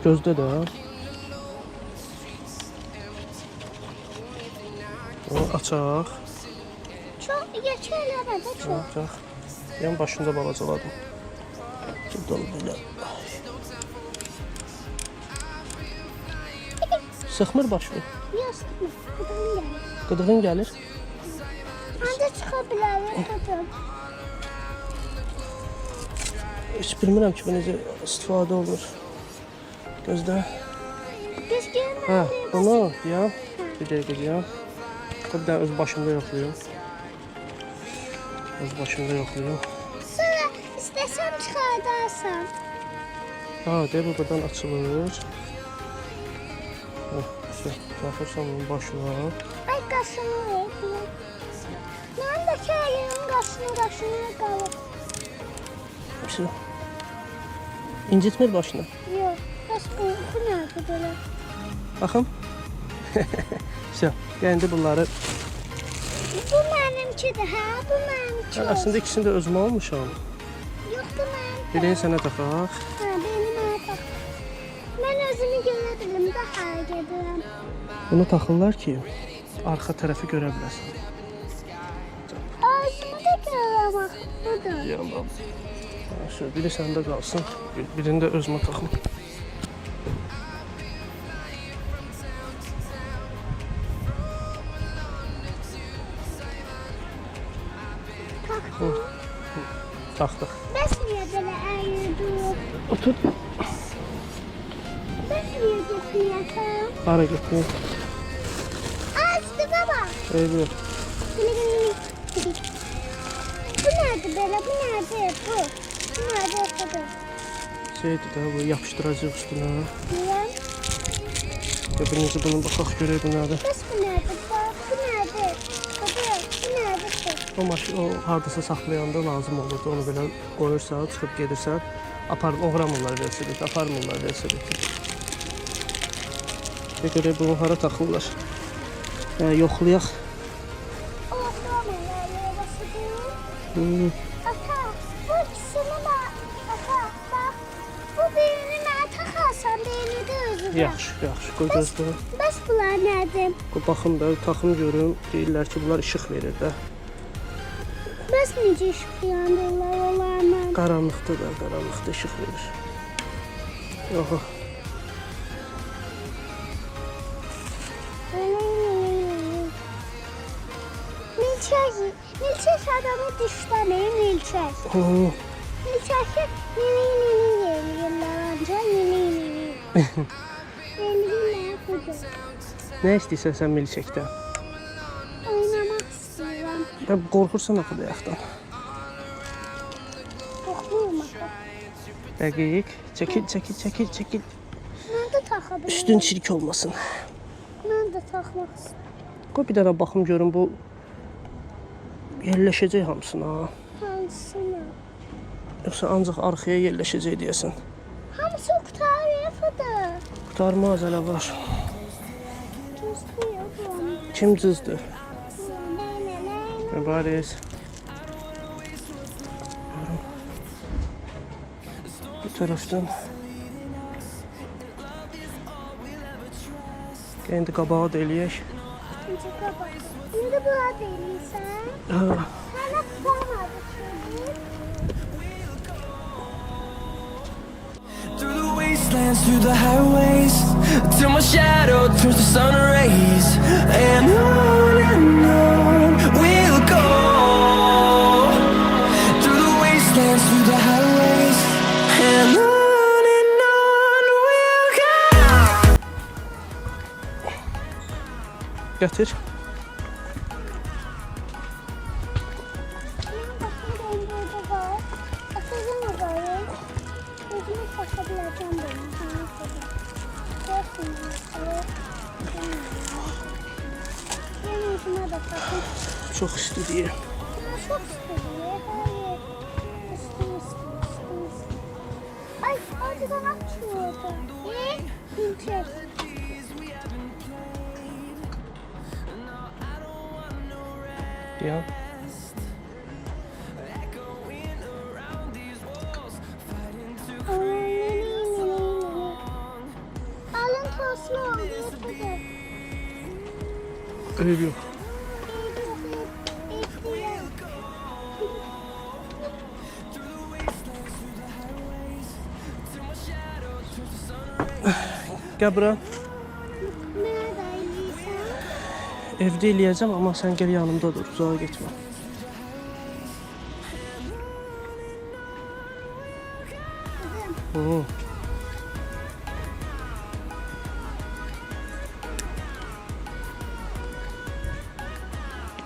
Gözdə də. O açaq. Çox geçərlər də çox. Açaq. Yan başında balacaladım. Buradan belə. Sıxmır başını. Yox, sıxmır. Qıdığın gəlir. Ancaq çıxa bilərik, qıdım. Heç bilmirəm ki, bu necə istifadə olunur. Gözdə. Biz görməliyik. Hə, bunu deyəm. Bir dəqiqə deyəm. Bir dənə öz başımda yoxlayım. Öz başımda yoxlayım. Sonra istəsən çıxardarsan. Ha, deyə bu buradan açılır. Baxırsan bunun başına. Ay, qaşını ver. Mən də kəliyim qaşını qalır. İncitmir başını. Yox, bəs bu nədir belə? Baxın. Yəni bunları... Bu mənimkidir, hə? Bu mənimki. Əslində ikisini də özümə almışam. Yox, bu mənimki. Birini sənə taxaq. Hə, birini mənə tax. Mən özümü görə bilim, daha gedirəm. Bunu taxırlar ki, arxa tərəfi görə biləsən. Özümü də görürəm, budur. Yandan. Biri səndə qalsın, birini də özümə taxım. Taxdıq. Bəs niyə belə əyildir? Otur. Bəs niyə getməyəsən? Hara getməyim? Azdı baba. Eybi yox. Bu nədir belə? Bu nədir? Bu nədir oxudu? Şeydir də, bu yapışdıracaq üstünə. Niyə? Birinizi bunun baxaq görək bu nədir. Bəs bu nədir? Bax, bu nədir? Baba, bu nədir bu? O maşın o hardasa saxlayanda lazım olurdu. Onu belə qoyursan, çıxıb gedirsən, oğramırlar velosipedi, aparmırlar velosipedi. Və görək bunu hara taxırlar. Yoxlayaq. Oxlamırlar velosipedi. Ata, bu ikisini bax. Ata, bax. Bu birini mənə taxarsan, birini də özünə. Yaxşı, yaxşı. Qoy gözlə. Bəs bunlar nədir? Baxım da, taxım görüm. Deyirlər ki, bunlar işıq verir də. Bəs necə işıq yandırırlar onlarla? Qaranlıqda da, qaranlıqda işıq verir. Yox. Milçək adamı dişləmir, milçək. Milçəkə nini yeyirlər ancaq, nini. Eləyirlər budur. Nə istəyirsən sən milçəkdən? Oynamaq istəyirəm. Qorxursan axı bayaqdan. Qorxmuram axı. Dəqiq. Çəkil. Mən də taxa bilirəm. Üstün çirk olmasın. Mən də taxmaq istəyirəm. Qoy bir dənə baxım görüm bu yerləşəcək hamısına. Hansına? Yoxsa ancaq arxaya yerləşəcək deyəsən. Hamısı qutarıdır. Qurtarmaz hələ var. Gözləyir. Kim cızdı? Mübariz. Bu tərəfdən. İndi qabağı da eləyək. İndi bura deyilsən. Hələ tutamadı çünki. Through the wastelands, through the highways, till my shadow turns to sun rays, and on we'll go. Through the wastelands, through the highways, and on we'll go. Gətir. Çox istidir. Çok istiyor. Ay, acıdan açmıyordu. Ne? Milçek. Ya. Aslı oldu. Eyb yox. Gəl bura. Nerede yiysen? Evdə eləyəcəm, amma sən gəl yanımda dur, uzağa getmə. Hı.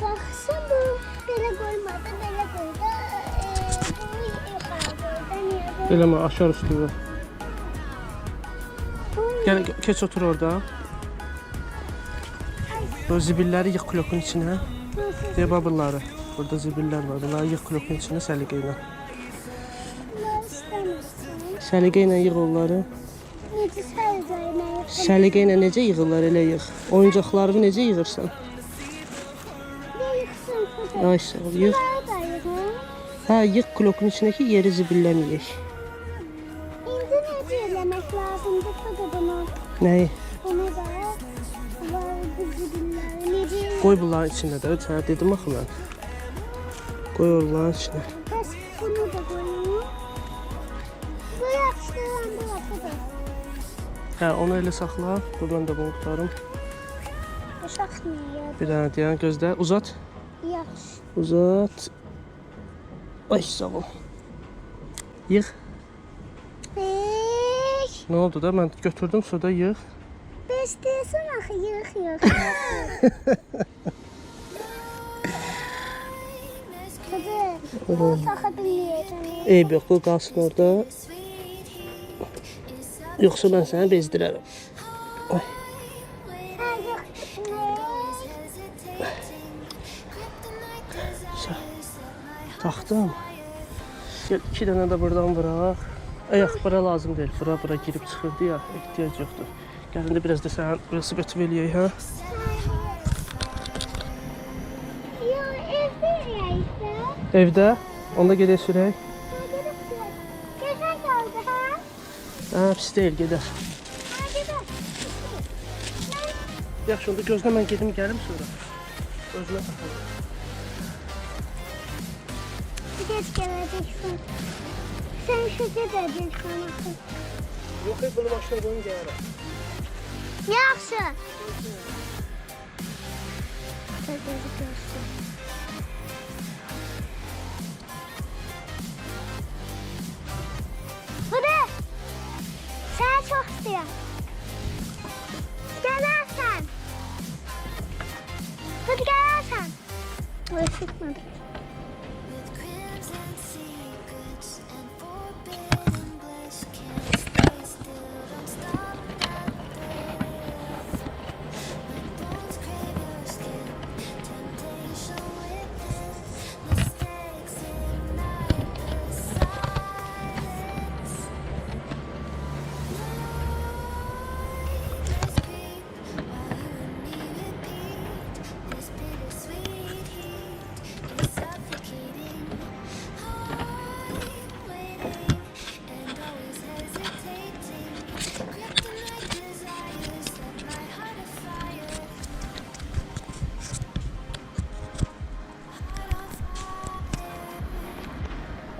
Baksana bu belə koymadı, belə koydu. Bu yukarı koydu. Niye böyle? Eləmə, aşağı üstü ver. Bu Gəl, keç otur orada. O zibilləri yığ klokun içinə. Deyə babılları. Burada zibillər var. Bunları yığ klokun içinə səliqə ilə. bunlar istemiyorsun. Səliqə ilə yığ onları. Necə sərcəyinə yaxın. Səliqə ilə necə yığırlar, elə yığ. Oyuncaqlarını necə yığırsan? Ne yıksın kudu? Ay sağ ol, yığ. Bunları da yıkın. Hə, yığ klokun içindəki yeri zibilləməyək. İndi necə eləmək lazımdır kudu bunu? Nəyi? Bunu da var bu zibilləri. Necə? Qoy bunların içində də. Sənə dedim axı mən. Qoy onların içinə. Bəs bunu da koyun. Bu yaxşılandı kudu. Hə, onu elə saxla. Dur mən də bunu tutarım. Uşaq niyə? Bir dənə deyən gözlə. Uzat. Yaxşı. Uzat. Ay sağ ol. Yığ. Beş. Nə oldu da? Mən götürdüm suda yığ. Beş deyəsən axı yığ. Kudu. Bunu taxa bilməyəcəm. Eyb yox, bu qalsın orada. Yoxsa mən səni bezdirərəm. Ay. Taxdım. Gəl, 2 dənə də buradan vuraq. Ayaq bura lazım deyil. Bura girib çıxırdı ya, ehtiyac yoxdur. Gəlində biraz da sən velosiped eləyək, hə? Yox, evdə yəysə. Evdə. Onda gedək sürək. Geçən qaldı, hə? Hə, pis deyil, gedər. Hə, gedək. Yaxşı, onda gözlə mən gedim, gəlim sonra. Özünə taxalım. Geç gələcəksən. Sən şu gedəcəksən axı. Yox, bunu maşına qoyun gələrəm. Yaxşı. Gözləri görsün. Buda. Səni çox istəyirəm. Gələrsən. Hadi gələrsən. Oy, çıkmadı.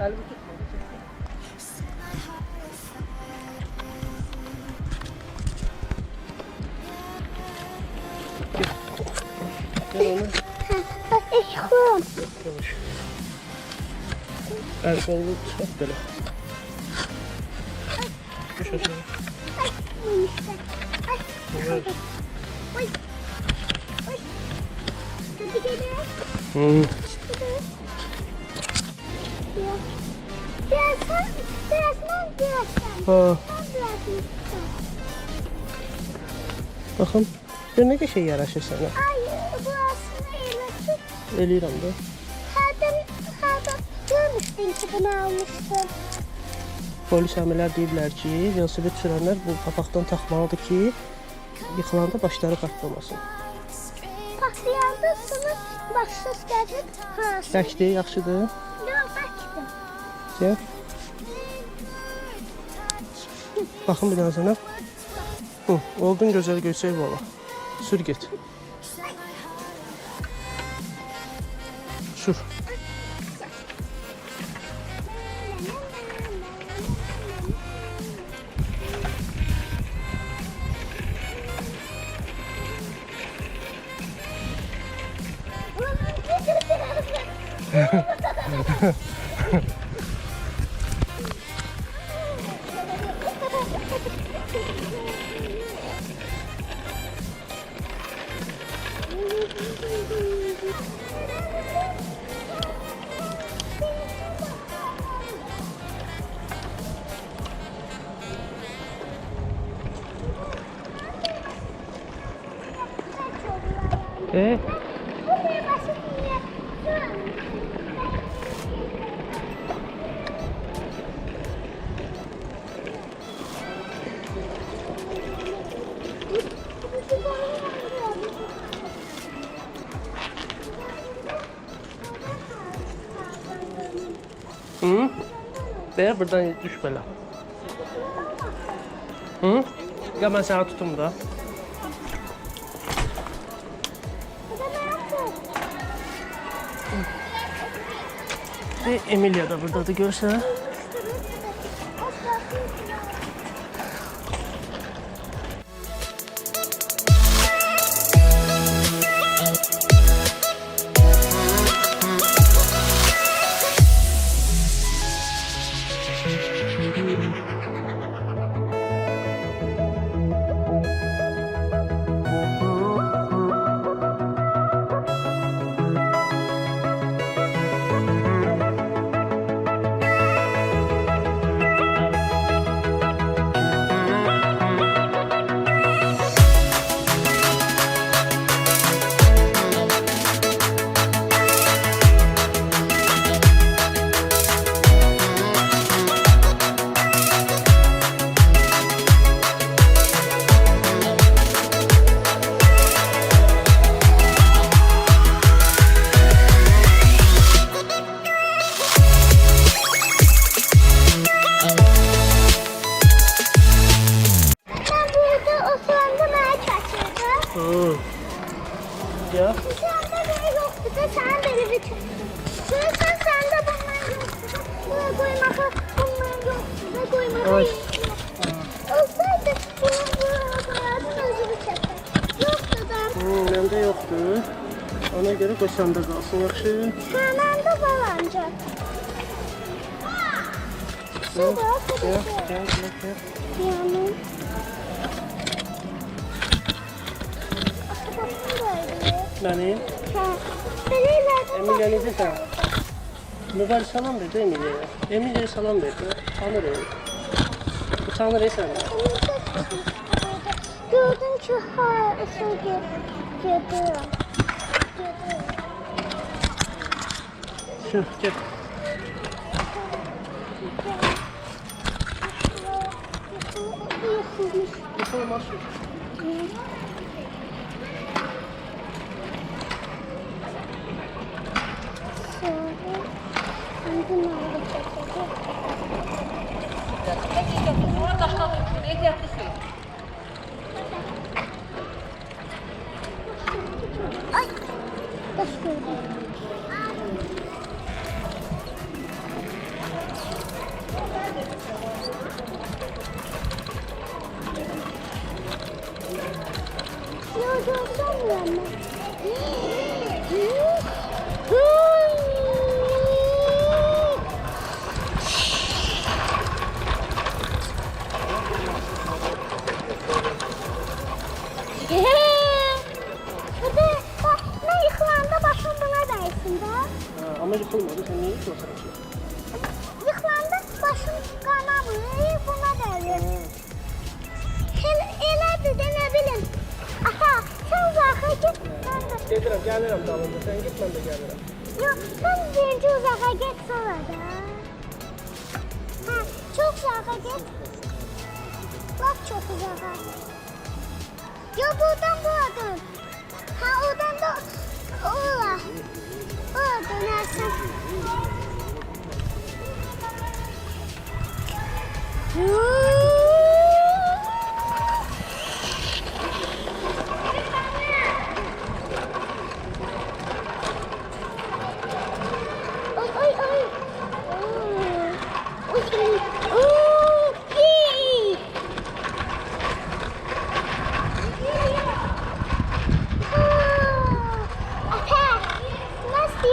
Əlimi tutma. Gel onu. İşxum. Yavaş. El kolunu çıkart böyle. Düş aşağı. Evet. Oy. Oy. Hadi gidelim. Hı. Ha. Baxın, gör nə qəşəng yaraşır sənə. Ay, bu aslında eləsin. Eləyirəm də. Hərdən görmüşdün ki, bunu almışdın. Polis əmirlər deyiblər ki, velosiped sürənlər bu papaqdan taxmalıdır ki, yıxılanda başları partlamasın. Patlayanda sana başsız gəlir. Bəkdir, yaxşıdır. Yox, bəkdir. Gəl. Baxın bir dənə sənə. Hı, oldun gözəl göçək baba. Sür get. Sür. Hı? De buradan düş belə. Hı? Ya ben seni tutum da. Ve Emilia da buradadır görsən. Ya. Sende böyle yoktu da sen böyle bir Şurası sende bunlar yoktu. Buraya koymak bunlar yoktu da koymak Ay. olsaydı bunu buraya koyardın özü bir çeker. Yoktu da. Məndə yoxdur. Ona görə qoşanda qalsın, yaxşı? Səməndə var ancaq. Su da Gəl. yanım. Mənim? Ha. Belə elədim. Emilia necəsən? Mübarək salam verdi Emilia'ya. Emilia'ya salam verdi. Tanır o. Utanır səni. Gördüm ki, usul gedirəm. Şu, get. Yıkılmaz şu. Ay, baş gördüm. Yok, sanmıyorum ben yıkılanda başım buna değsin de. Ama yıkılmadı. Sen niye yıkılsın? Yıkılanda başım kanamıyor, buna değiyor. Elədir de ne bileyim. Ata, sen uzağa git. Gedirəm, gəlirəm dalında. Sen git, mən də gəlirəm. Yok, sen birinci uzağa git sonra da. Ha, çok uzağa git. Bak çok uzağa. Yok buradan buradan. Ha oradan da oraya. Oraya dönersen.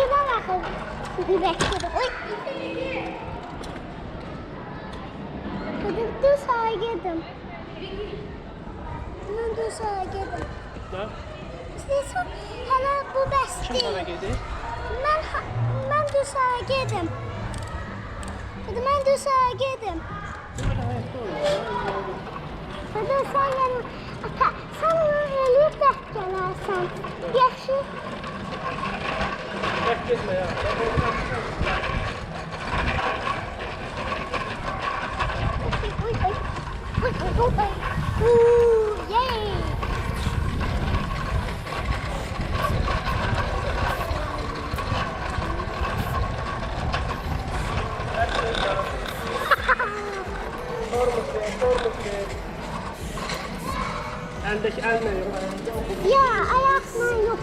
Şuradan bakın. Bir bekledim. Oy. Hadi düz sağa gidelim. Ben düz sağa gidelim. Da. İstəyirsən, hələ bu bəs Kim deyil. hara gedir? Mən düz sağa gedim. Hadi mən düz sağa gedim. Böyle hayatta olur. Hadi sen yanım. Ata, sen onu eləyib də gələrsən. Yaxşı. Bak gezme ya. Oy, oy. Oy, oy, oy, oy. Ooh, yay. Eldeki elle yok. Ya ayakla yok.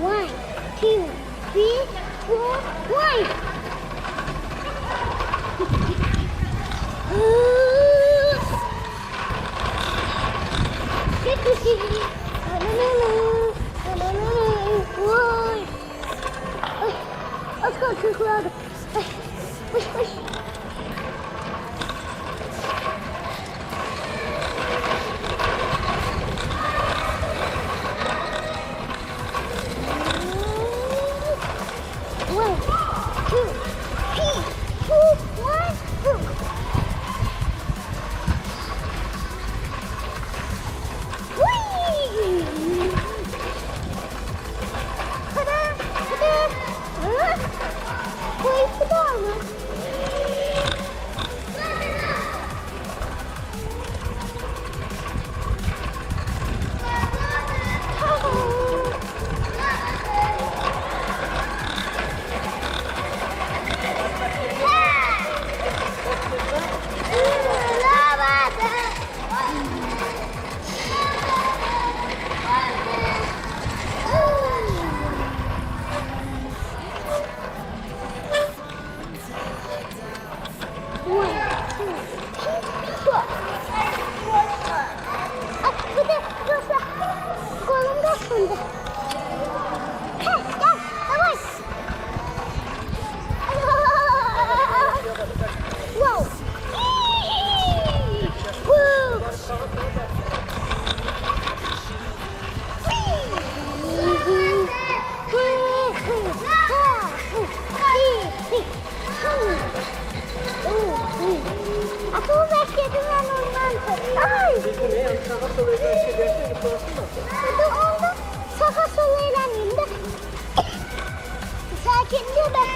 One, two, three, four, one. Vay. Az kaldı çocuklar. Koş koş. One, two, three, two, one, two. Whee! Tada! Tada! Ha? Bu ikisi de var. Wow! Aku bekledim ben ondan. Ay! Bizim yani sağa sola bir şey derse sorsun da. Hadi onda sağa sola eğleneyim de. Sakinliğe bak.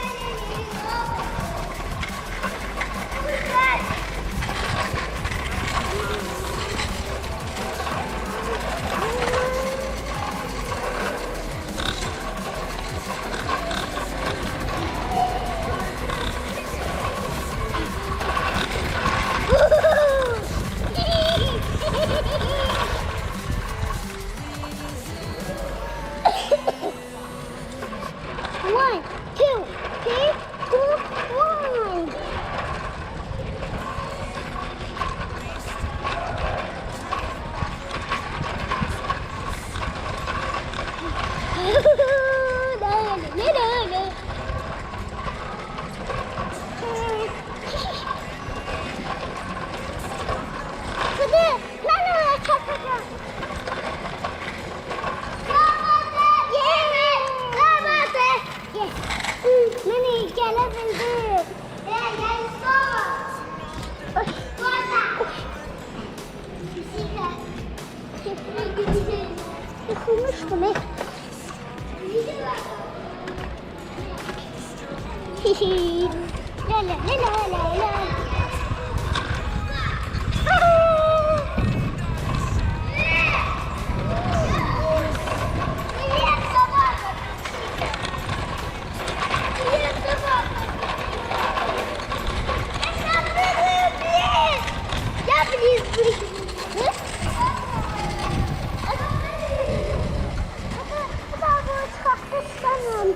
One, two, three, two, one. Hadi, ben oraya çakacağım. Məni gələ bildim. Gəl sol. Yıkılmıştım. La la la la la la.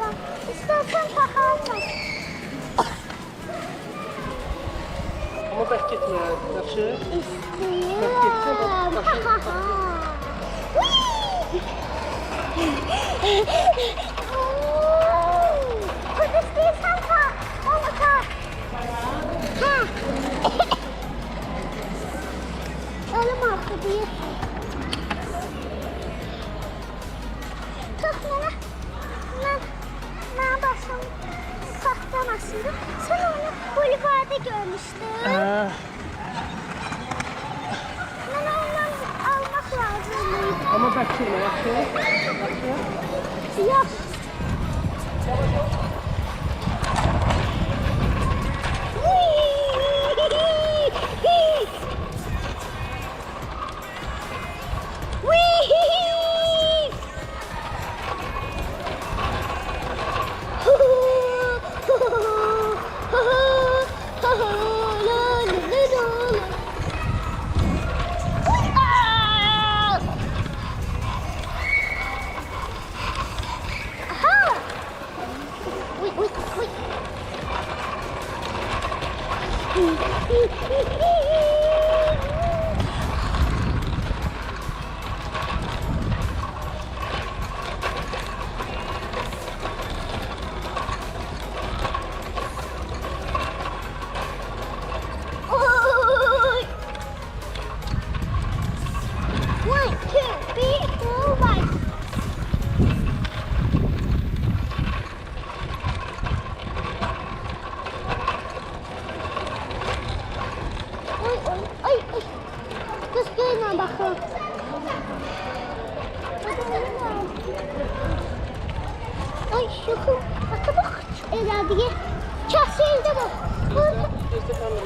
bak. İstersen takarsan. Ama bək getmə, yaxşı? İstəyirəm. Kız istəyirsən tak. Onu tak. Hə. Elim ağrıdı. Tak mənə. Mən başım taxtdan asıldı. Sen onu bulvarda görmüşdün. Mən ondan almaq lazımdır. Amma bək getmə, yaxşı? Yok. One, two, three, four, five. Ay. Kız gelme bakın. Ay şu bak. Eladiye. Kesildi bu. Gözdə qalma.